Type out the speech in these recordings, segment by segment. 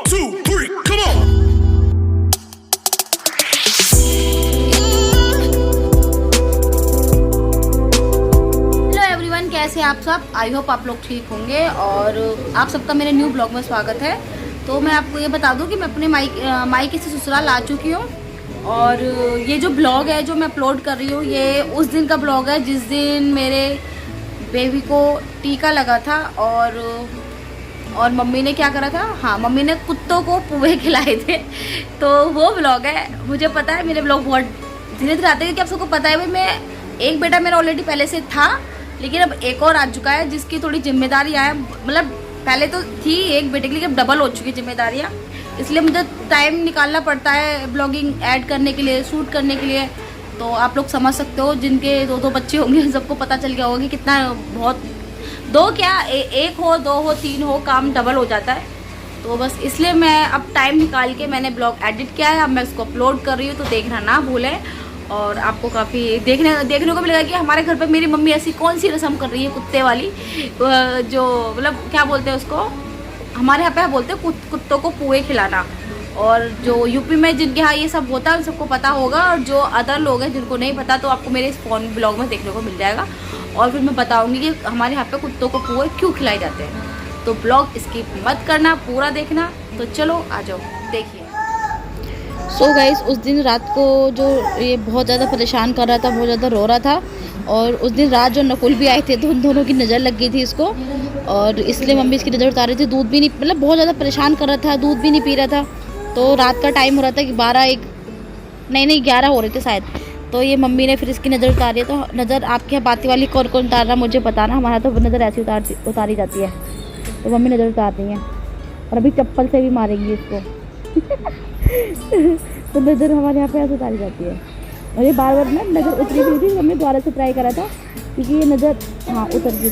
2, 3, come on. कैसे आप सब, आई होप आप लोग ठीक होंगे और आप सबका मेरे न्यू ब्लॉग में स्वागत है। तो मैं आपको ये बता दूं कि मैं अपने मायके से ससुराल आ चुकी हूँ और ये जो ब्लॉग है जो मैं अपलोड कर रही हूँ ये उस दिन का ब्लॉग है जिस दिन मेरे बेबी को टीका लगा था और मम्मी ने क्या करा था, हाँ मम्मी ने कुत्तों को पोहे खिलाए थे। तो वो ब्लॉग है। मुझे पता है मेरे ब्लॉग बहुत धीरे धीरे आते हैं क्योंकि आप सबको पता है भाई मैं एक बेटा मेरा ऑलरेडी पहले से था लेकिन अब एक और आ चुका है जिसकी थोड़ी जिम्मेदारियाँ है। मतलब पहले तो थी एक बेटे के लिए, अब डबल हो चुकी जिम्मेदारियाँ, इसलिए मुझे टाइम निकालना पड़ता है ब्लॉगिंग ऐड करने के लिए, शूट करने के लिए। तो आप लोग समझ सकते हो जिनके दो बच्चे होंगे सबको पता चल गया होगा कि कितना बहुत दो क्या एक हो, दो हो, तीन हो, काम डबल हो जाता है। तो बस इसलिए मैं अब टाइम निकाल के मैंने ब्लॉग एडिट किया है। अब मैं इसको अपलोड कर रही हूँ तो देखना ना भूलें और आपको काफ़ी देखने को मिलेगा कि हमारे घर पे मेरी मम्मी ऐसी कौन सी रस्म कर रही है कुत्ते वाली, जो मतलब क्या बोलते हैं उसको, हमारे यहाँ पे बोलते हैं कुत्तों को पोहे खिलाना। और जो यूपी में जिनके यहाँ ये सब होता है उन सबको पता होगा और जो अदर लोग हैं जिनको नहीं पता तो आपको मेरे इस फोन ब्लॉग में देखने को मिल जाएगा और फिर मैं बताऊँगी कि हमारे यहाँ पे कुत्तों को पोहे क्यों खिलाए जाते हैं। तो ब्लॉग स्किप मत करना, पूरा देखना। तो चलो आ जाओ देखिए। सो गाइस उस दिन रात को जो ये बहुत ज़्यादा परेशान कर रहा था, बहुत ज़्यादा रो रहा था और उस दिन रात जो नकुल भी आए थे तो उन दोनों की नज़र लग गई थी इसको और इसलिए मम्मी इसकी नज़र उतार रही थी। दूध भी नहीं, मतलब बहुत ज़्यादा परेशान कर रहा था, दूध भी नहीं पी रहा था। तो रात का टाइम हो रहा था कि 11 हो रहे थे शायद। तो ये मम्मी ने फिर इसकी नज़र उतारी है। तो नज़र आपके यहाँ बाती वाली कौन कौन उतार रहा मुझे बताना, हमारा तो नज़र ऐसी उतारी जाती है। तो मम्मी नज़र उतार रही है और अभी चप्पल से भी मारेंगी इसको। तो नज़र हमारे यहाँ पे ऐसे उतारी जाती है और ये बार ना नज़र उतरी भी थी। हमने दोबारा से ट्राई करा था क्योंकि ये नज़र हाँ उतर गई।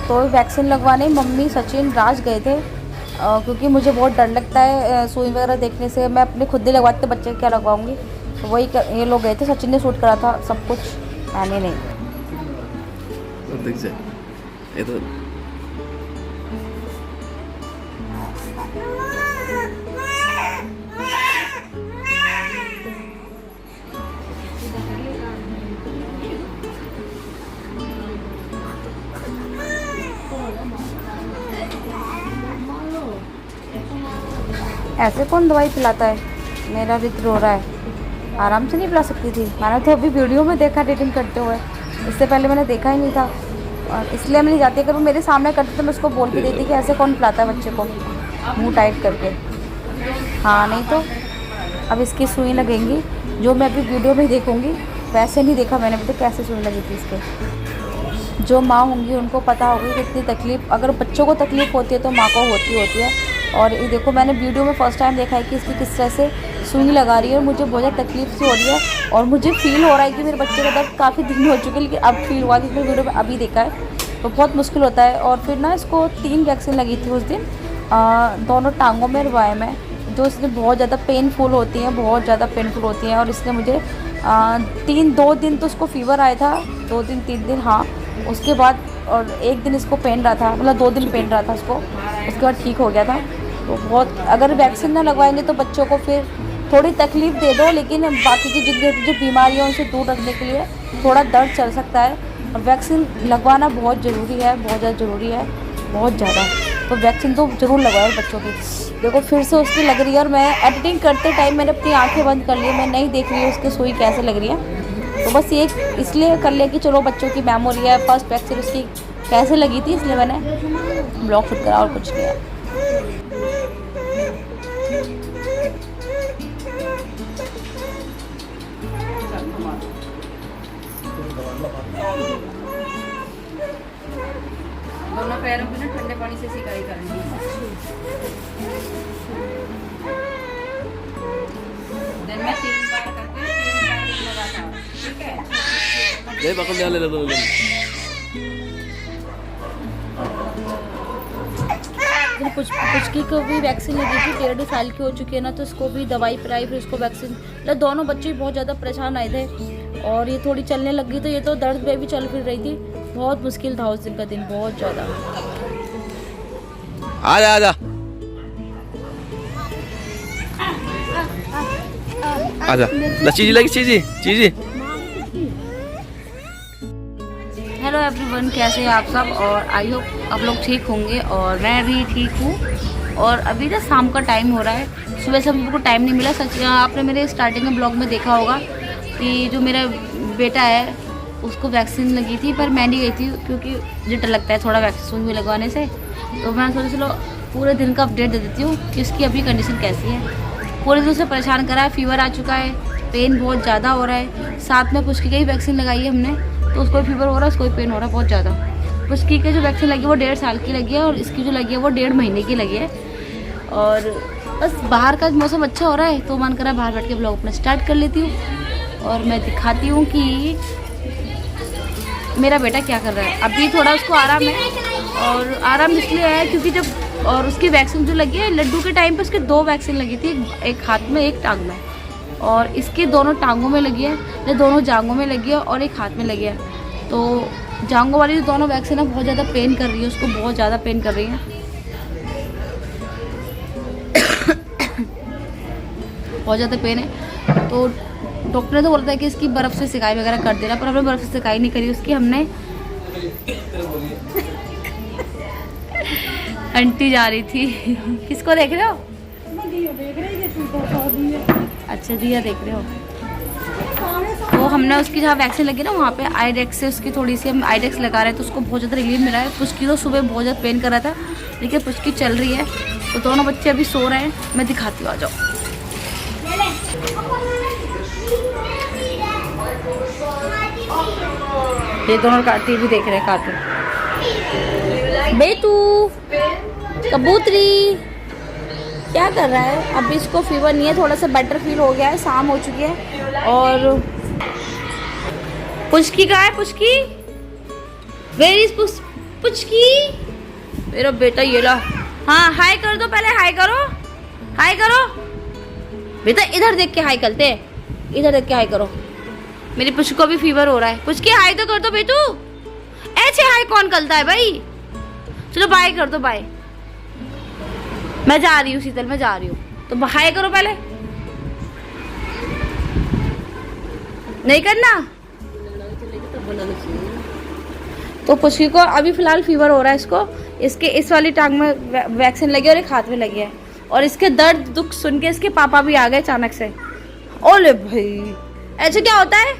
तो वैक्सीन लगवाने मम्मी, सचिन, राज गए थे क्योंकि मुझे बहुत डर लगता है सुई वगैरह देखने से। मैं अपने खुद ही लगवाते बच्चे क्या लगवाऊंगी, तो वही ये लोग गए थे। सचिन ने शूट करा था सब कुछ, मैंने नहीं। ऐसे कौन दवाई पिलाता है? मेरा रित रो रहा है, आराम से नहीं पिला सकती थी? मैंने तो अभी वीडियो में देखा एडिटिंग करते हुए, इससे पहले मैंने देखा ही नहीं था और इसलिए मैं नहीं जाती। अगर वो मेरे सामने करती तो मैं उसको बोल के देती कि ऐसे कौन पिलाता है बच्चे को मुंह टाइट करके। हाँ नहीं तो अब इसकी सुई लगेंगी, जो मैं अभी वीडियो में देखूँगी वैसे नहीं देखा मैंने अभी तो कैसे सुई लगी थी इसके। जो माँ होंगी उनको पता होगी कि इतनी तकलीफ़, अगर बच्चों को तकलीफ़ होती है तो माँ को होती है। और ये देखो मैंने वीडियो में फर्स्ट टाइम देखा है कि इसकी किस तरह से सुई लगा रही है और मुझे बहुत ज़्यादा तकलीफ सी हो रही है और मुझे फील हो रहा है कि मेरे बच्चे का दर्द काफ़ी दिन हो चुके हैं, लेकिन अब फील हुआ कि मैंने वीडियो में अभी देखा है तो बहुत मुश्किल होता है। और फिर ना इसको 3 वैक्सीन लगी थी उस दिन, दोनों टांगों में और बाएँ में, जो इसमें बहुत ज़्यादा पेनफुल होती हैं, बहुत ज़्यादा पेनफुल होती हैं। और इसने मुझे 2 दिन तो उसको फीवर आया था, 2 दिन 3 दिन हाँ, उसके बाद और 1 दिन इसको पेन रहा था, मतलब 2 दिन पेन रहा था उसको, उसके बाद ठीक हो गया था। तो बहुत, अगर वैक्सीन ना लगवाएंगे तो बच्चों को फिर थोड़ी तकलीफ़ दे दो, लेकिन बाकी की जो बीमारियाँ उनसे दूर रखने के लिए थोड़ा दर्द चल सकता है। और वैक्सीन लगवाना बहुत ज़रूरी है, बहुत ज़्यादा ज़रूरी है, बहुत ज़्यादा। तो वैक्सीन तो ज़रूर लगवाओ बच्चों की। देखो फिर से उसकी लग रही है और मैं एडिटिंग करते टाइम मैंने अपनी आंखें बंद कर ली, मैं नहीं देख रही हूँ उसकी सुई कैसे लग रही है। तो बस ये इसलिए कर लिया कि चलो बच्चों की मेमोरी है, फर्स्ट वैक्सीन उसकी कैसे लगी थी इसलिए मैंने ब्लॉग शूट करा और कुछ किया। पैरों की ना ठंडे पानी से सिकाई करनी है। दिन में 3 बार करते हैं, 3 दिन लगातार, ठीक है। ले पकड़ ले लो। पुचकी को भी वैक्सीन लगी थी, 1.5 साल की हो चुकी है ना, तो इसको भी दवाई पिलाई, फिर इसको वैक्सीन, मतलब दोनों बच्चे बहुत ज़्यादा परेशान आए थे। और ये थोड़ी चलने लग गई तो ये तो दर्द में भी चल फिर रही थी। बहुत मुश्किल था उस दिन का दिन, बहुत ज़्यादा। आजा आजा आजा, चीजी लगी, चीजी। हेलो एवरीवन, कैसे हैं आप सब? और आई होप आप लोग ठीक होंगे और मैं भी ठीक हूँ। और अभी ना शाम का टाइम हो रहा है, सुबह से मुझको टाइम नहीं मिला। सच आपने मेरे स्टार्टिंग में ब्लॉग में देखा होगा कि जो मेरा बेटा है उसको वैक्सीन लगी थी, पर मैं नहीं गई थी क्योंकि मुझे डर लगता है थोड़ा वैक्सीन भी लगवाने से। तो मैं सोचा चलो पूरे दिन का अपडेट दे देती हूँ कि उसकी अभी कंडीशन कैसी है। पूरे दिन से परेशान करा है, फीवर आ चुका है, पेन बहुत ज़्यादा हो रहा है। साथ में पुचकी की ही वैक्सीन लगाई है हमने, तो उसको फीवर हो रहा है, उसको पेन हो रहा है बहुत ज़्यादा। पुचकी की जो वैक्सीन लगी है वो 1.5 साल की लगी है और इसकी जो लगी है वो 1.5 महीने की लगी है। और बस बाहर का मौसम अच्छा हो रहा है तो मन करा बाहर बैठ के ब्लॉग अपना स्टार्ट कर लेती हूँ और मैं दिखाती हूँ कि मेरा बेटा क्या कर रहा है। अभी थोड़ा उसको आराम है, और आराम इसलिए है क्योंकि जब और उसकी वैक्सीन जो लगी है, लड्डू के टाइम पे उसके 2 वैक्सीन लगी थी, एक हाथ में एक टांग में, और इसकी दोनों टांगों में लगी है, या दोनों जांघों में लगी है और एक हाथ में लगी है। तो जांघों वाली जो दोनों वैक्सीन है बहुत ज़्यादा पेन कर रही है, उसको बहुत ज़्यादा पेन कर रही है। बहुत ज़्यादा पेन है, तो डॉक्टर ने तो बोलता है कि इसकी बर्फ़ से सिकाई वगैरह कर देना, पर हमने बर्फ़ से सिकाई नहीं करी उसकी। हमने आंटी जा रही थी। किसको देख रहे हो? अच्छा, दिया देख रहे हो। तो हमने उसकी जहाँ वैक्सीन लगी ना वहाँ पे आईडेक्स से उसकी थोड़ी सी हम आईडेक्स लगा रहे हैं, तो उसको बहुत ज़्यादा रिलीफ मिला है। पुचकी तो सुबह बहुत ज़्यादा पेन कर रहा था, लेकिन पुचकी चल रही है। तो दोनों बच्चे अभी सो रहे हैं, मैं दिखाती हूँ, आ जाओ। ये दोनों टीवी देख रहे हैं, कार्टून। बेटू कबूतरी क्या कर रहा है? अभी इसको फीवर नहीं है, थोड़ा सा बेटर फील हो गया है, शाम हो चुकी है। और पुचकी कहाँ है? Puchki, where is Puchki? मेरा बेटा ये ला। हाँ, हाय कर दो, पहले हाय करो, हाय करो बेटा। इधर देख के हाय करते हैं, इधर देख के हाय करो। मेरी पुचकी को भी फीवर हो रहा है। पुचकी हाय तो कर दो बेटू। ऐसे हाय कौन करता है भाई? चलो बाय कर दो, बाय। मैं जा रही हूँ शीतल, मैं जा रही हूँ, तो हाय करो पहले। नहीं करना तो पुचकी को अभी फिलहाल फीवर हो रहा है इसको। इसके इस वाली टांग में वैक्सीन लगी और एक हाथ में लगी है, और इसके दर्द दुख सुन के इसके पापा भी आ गए अचानक से। ओले भाई, ऐसे क्या होता है?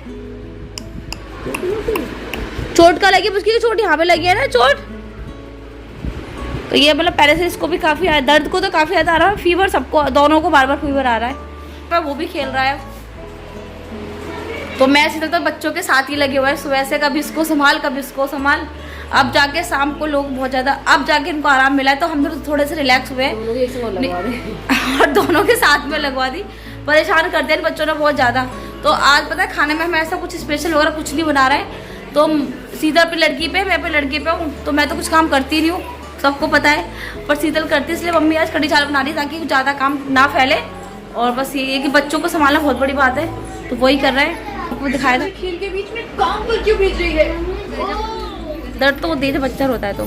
चोट का लगी पुचकी की? चोट यहाँ पे लगी है ना, चोट। तो ये मतलब पहले से इसको भी काफ़ी दर्द को तो काफ़ी ज़्यादा आ रहा है, फीवर सबको, दोनों को बार बार फीवर आ रहा है, पर वो भी खेल रहा है। तो मैं सीधे तो बच्चों के साथ ही लगे हुए हैं सुबह से, कभी इसको संभाल कभी इसको संभाल। अब जाके शाम को लोग बहुत ज़्यादा, अब जाके इनको आराम मिला है, तो हम थोड़े से रिलैक्स हुए और दोनों के साथ में लगवा दी। परेशान करते हैं बच्चों ने बहुत ज़्यादा। तो आज पता है खाने में हम ऐसा कुछ स्पेशल वगैरह कुछ नहीं बना रहे हैं। तो सीधा पे लड़की पे, मैं पे लड़की पे हूँ, तो मैं तो कुछ काम करती नहीं हूँ, सबको पता है, पर शीतल करती है। इसलिए मम्मी आज कढ़ी चावल बना रही ताकि ज़्यादा काम ना फैले। और बस ये कि बच्चों को संभालना बहुत बड़ी बात है, तो वही कर रहे हैं। आपको दिखाया था खेल के बीच में काम पर क्यों भेज रही है? दर्द तो वो दे बच्चा रोता है तो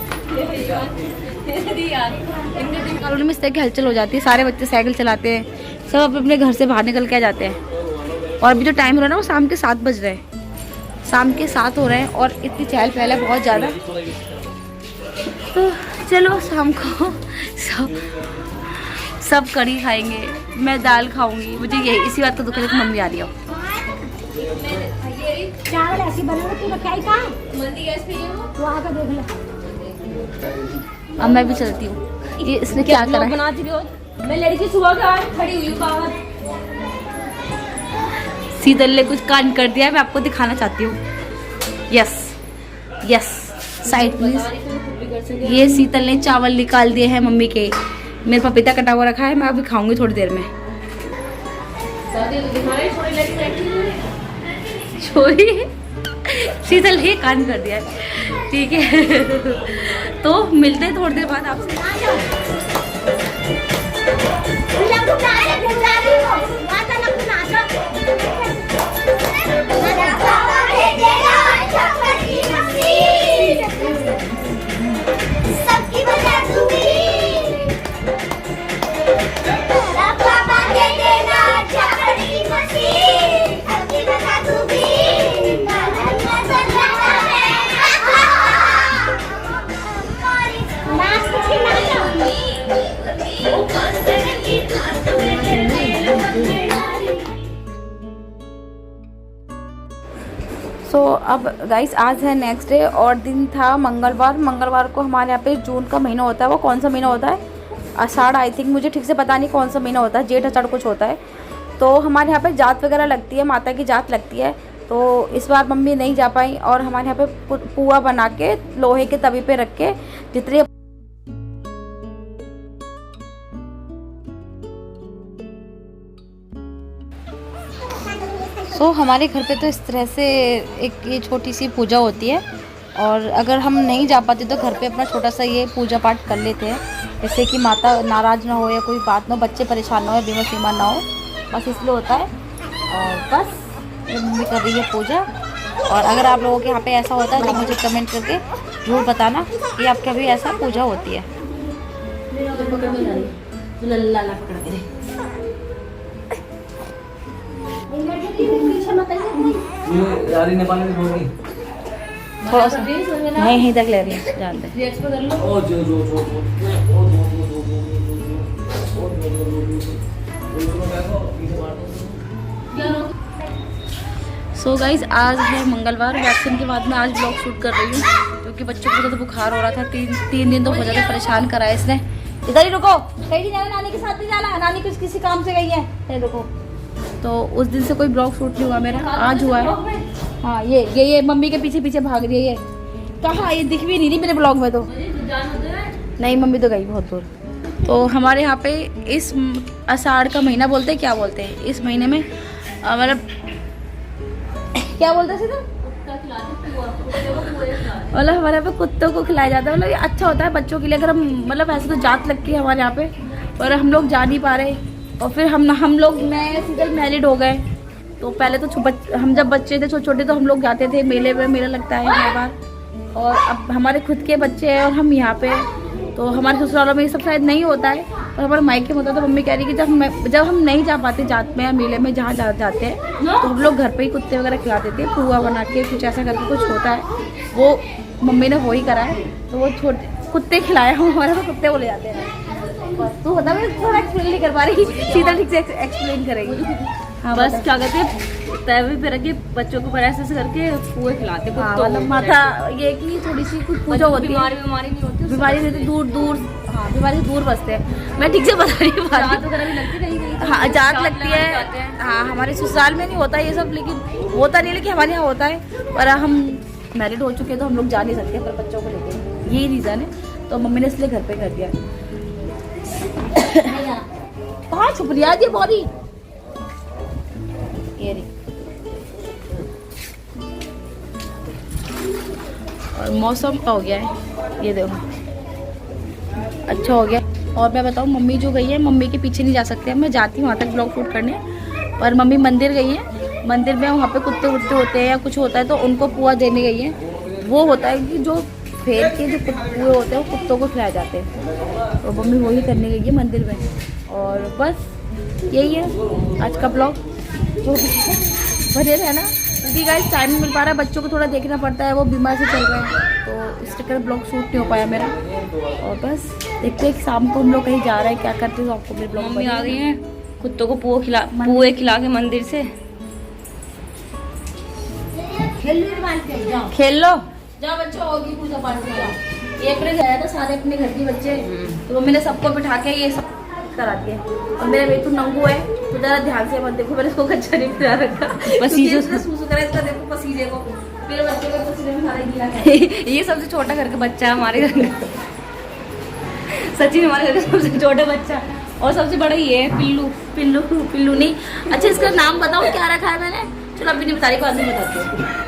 कॉलोनी में इस तरह की हलचल हो जाती है। सारे बच्चे साइकिल चलाते हैं, सब अपने घर से बाहर निकल के आ जाते हैं। और अभी जो टाइम हो रहा है ना वो शाम के 7 बज रहे हैं, शाम के 7 हो रहे हैं, और इतनी चहल पहल है बहुत ज़्यादा। तो चलो शाम को सब कढ़ी खाएंगे, मैं दाल खाऊंगी। मुझे यही इसी बात का दुख है कि मम्मी आ रही हो। चावल ऐसी बने तू क्या का मंदी गैस पे वो आके देख ले। अब मैं भी चलती हूँ। ये इसने क्या करा है? बनाती हो? मैं लड़की सुबह के आज खड़ी हुई हूँ बाहर। शीतल ने कुछ कांड कर दिया है, मैं आपको दिखाना चाहती हूँ। Yes yes, side please. ये शीतल ने चावल निकाल दिए हैं मम्मी के। मेरे पपीता कटा हुआ रखा है, मैं अभी खाऊंगी थोड़ी देर में। छोरी शीतल ही कान कर दिया है, ठीक है। तो मिलते हैं थोड़ी देर बाद आपसे। अब गाइस आज है नेक्स्ट डे और दिन था मंगलवार। मंगलवार को हमारे यहाँ पे जून का महीना होता है। वो कौन सा महीना होता है? आषाढ़, आई थिंक, मुझे ठीक से पता नहीं कौन सा महीना होता है, जेठ आषाढ़ कुछ होता है। तो हमारे यहाँ पे जात वगैरह लगती है, माता की जात लगती है। तो इस बार मम्मी नहीं जा पाई और हमारे यहाँ पे पुआ बना के लोहे के तवे पे रख के जितने हमारे घर पे तो इस तरह से एक ये छोटी सी पूजा होती है। और अगर हम नहीं जा पाते तो घर पे अपना छोटा सा ये पूजा पाठ कर लेते हैं, जिससे कि माता नाराज़ ना हो या कोई बात ना हो, बच्चे परेशान ना हो, बीमा सीमा ना हो, बस इसलिए होता है। और बस ये मम्मी कर रही है पूजा। और अगर आप लोगों के यहाँ पे ऐसा होता है तो मुझे कमेंट करके ज़रूर बताना कि आपके अभी ऐसा पूजा होती है। थोड़ा सा नहीं यहीं तक ले रही है, जानते सो गाइज आज है मंगलवार। वैक्सीन के बाद मैं आज ब्लॉग शूट कर रही हूँ क्योंकि बच्चों को तो बुखार हो रहा था। तीन दिन तो हो जाते परेशान कराया इसने। इधर ही रुको, कहीं नहीं जाना, नानी के साथ नहीं जाना, नानी कुछ किसी काम से गई है, रुको। तो उस दिन से कोई ब्लॉग शूट नहीं हुआ मेरा, आज हुआ है। हाँ ये मम्मी के पीछे पीछे भाग रही है। ये कहाँ, ये दिख भी नहीं रही मेरे ब्लॉग में। तो नहीं, मम्मी तो गई बहुत दूर। तो हमारे यहाँ पे इस आषाढ़ का महीना बोलते हैं, क्या बोलते हैं इस महीने में, मतलब क्या बोलते हैं सीधा, मतलब हमारे यहाँ पे कुत्तों को खिलाया जाता है। मतलब ये अच्छा होता है बच्चों के लिए। अगर हम मतलब ऐसे तो जात लगती है हमारे यहाँ पे, पर हम लोग जा नहीं पा रहे। और फिर हम लोग नए सीधे मैरिड हो गए। तो पहले तो हम जब बच्चे थे छोटे छोटे तो हम लोग जाते थे मेले में, मेला लगता है हर बार। और अब हमारे खुद के बच्चे हैं और हम यहाँ पे, तो हमारे ससुरालों में ये सब शायद नहीं होता है, पर हमारे मायके में होता है। तो मम्मी कह रही कि जब हम नहीं जा पाते जात में या मेले में जहाँ जाते हैं तो हम लोग घर पे ही कुत्ते वगैरह खिलाते थे, पुआ बना के कुछ ऐसा करके कुछ होता है। वो मम्मी ने वही करा है, तो वो छोटे कुत्ते खिलाए हम, हमारे तो कुत्ते बोले जाते हैं। तो होता मैं थोड़ा एक्सप्लेन नहीं कर पा रही, सीधा ठीक से एक्सप्लेन करेगी। हाँ बस क्या कहते हैं, तवे पे रख के बच्चों को ऐसे करके पुए खिलाते। मतलब माता ये कि थोड़ी सी कुछ पूजा होती है, बीमारी नहीं होती, बीमारी नहीं, दूर हाँ बीमारी दूर बसते हैं। मैं ठीक से बता रही हूँ, हाँ जात लगती है। हाँ हमारे ससुराल में नहीं होता ये सब, लेकिन होता नहीं, लेकिन हमारे यहाँ होता है। पर हम मैरिड हो चुके हैं तो हम लोग जा नहीं सकते पर बच्चों को लेके, यही रीज़न है। तो मम्मी ने इसलिए घर पे कर दिया। कहाँ छुप रही है ये बॉडी, ये रही। और मौसम हो गया है, ये देखो अच्छा हो गया। और मैं बताऊँ, मम्मी जो गई है, मम्मी के पीछे नहीं जा सकते, मैं जाती हूँ वहाँ तक ब्लॉग शूट करने, पर मम्मी मंदिर गई है। मंदिर में वहाँ पे कुत्ते वुत्ते होते हैं या कुछ होता है तो उनको पुआ देने गई है। वो होता है कि जो फेर के जो पुए होते हैं वो कुत्तों को खिलाए जाते हैं, तो मम्मी वही करने गई है मंदिर में। और बस यही है आज का ब्लॉग, जो बने रहना क्योंकि गाइस टाइम नहीं मिल पा रहा है, बच्चों को थोड़ा देखना पड़ता है, वो बीमार से चल रहे हैं, तो इस चक्कर ब्लॉग शूट नहीं हो पाया मेरा। और बस देखते हैं कि शाम को हम लोग कहीं जा रहे हैं, क्या करते हैं, तो आपको मेरे ब्लॉग में आ गई हैं। कुत्तों को पुए खिला के मंदिर से खेल लो, जाओ बच्चों, होगी पूजा पाठ में। एक ने गया था सारे अपने घर के बच्चे, तो मैंने सबको बिठा के ये सब करा दिया। और मेरा बेटू नंगू है, तो जरा ध्यान से मत देखो, मैंने इसको कच्चा नहीं खिला रखा, पसीजे से सूसू करा इसका, देखो पसीजे को मेरे बच्चे को तो सीधे में सारा ही दिया है। ये सबसे छोटा घर का बच्चा है हमारे घर का। सचिन हमारे घर का सबसे छोटा बच्चा और सबसे बड़ा ये है पिल्लू। पिल्लू पिल्लू नहीं, अच्छा इसका नाम बताओ क्या रखा है मैंने? चलो अभी नहीं बता रही, बाद में बताती हूँ।